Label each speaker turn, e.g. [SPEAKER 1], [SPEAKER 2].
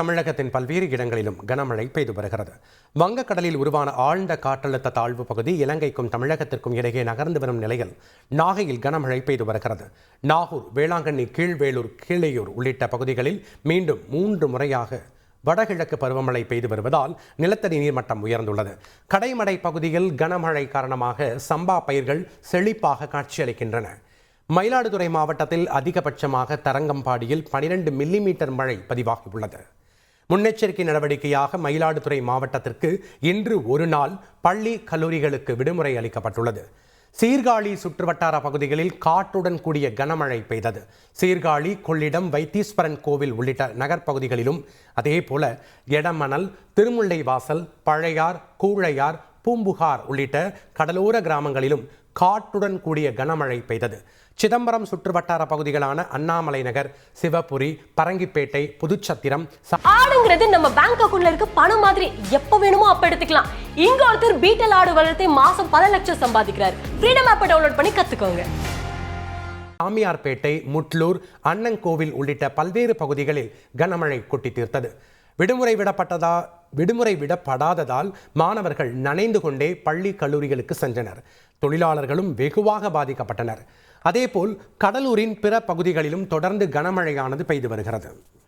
[SPEAKER 1] தமிழகத்தின் பல்வேறு இடங்களிலும் கனமழை பெய்து வருகிறது. வங்கக்கடலில் உருவான ஆழ்ந்த காற்றழுத்த தாழ்வு பகுதி இலங்கைக்கும் தமிழகத்திற்கும் இடையே நகர்ந்து வரும் நிலையில் நாகையில் கனமழை பெய்து வருகிறது. நாகூர், வேளாங்கண்ணி, கீழ்வேளூர், கீழையூர் உள்ளிட்ட பகுதிகளில் மீண்டும் 3 முறையாக வடகிழக்கு பருவமழை பெய்து வருவதால் நிலத்தடி நீர்மட்டம் உயர்ந்துள்ளது. கடைமடை பகுதியில் கனமழை காரணமாக சம்பா பயிர்கள் செழிப்பாக காட்சியளிக்கின்றன. மயிலாடுதுறை மாவட்டத்தில் அதிகபட்சமாக தரங்கம்பாடியில் 12 மில்லிமீட்டர் மழை பதிவாகியுள்ளது. முன்னெச்சரிக்கை நடவடிக்கையாக மயிலாடுதுறை மாவட்டத்திற்கு இன்று ஒரு நாள் பள்ளி கல்லூரிகளுக்கு விடுமுறை அளிக்கப்பட்டுள்ளது. சீர்காழி சுற்றுவட்டார பகுதிகளில் காற்றுடன் கூடிய கனமழை பெய்தது. சீர்காழி, கொள்ளிடம், வைத்தீஸ்வரன் கோவில் உள்ளிட்ட நகர்ப்பகுதிகளிலும் அதேபோல எடமணல், திருமுல்லைவாசல், பழையார், கூழையார், பூம்புகார் உள்ளிட்ட கடலோர கிராமங்களிலும் காற்றுடன் கூடிய கனமழை பெய்தது. சிதம்பரம் சுற்றுவட்டார பகுதிகளான அண்ணாமலை நகர், சிவபுரி, பரங்கிப்பேட்டை, புதுச்சத்திரம்.
[SPEAKER 2] ஆடுங்கிறது நம்ம பேங்க் அக்கவுண்ட்ல இருக்க பணம் மாதிரி எப்ப வேணுமோ அப்ப எடுத்துக்கலாம். இங்க ஒருத்தர் பீட்டல் ஆடு வளர்த்து மாசம் 10 லட்சம் சம்பாதிக்கிறார். ஃப்ரீடம் ஆப்பை டவுன்லோட் பண்ணி கத்துக்கோங்க.
[SPEAKER 1] சாமியார்பேட்டை, முட்லூர், அண்ணங்கோவில் உள்ளிட்ட பல்வேறு பகுதிகளில் கனமழை கொட்டி தீர்த்தது. விடுமுறை விடப்படாததால் மாணவர்கள் நனைந்து கொண்டே பள்ளி கல்லூரிகளுக்கு சென்றனர். தொழிலாளர்களும் வெகுவாக பாதிக்கப்பட்டனர். அதேபோல் கடலூரின் பிற பகுதிகளிலும் தொடர்ந்து கனமழையானது பெய்து வருகிறது.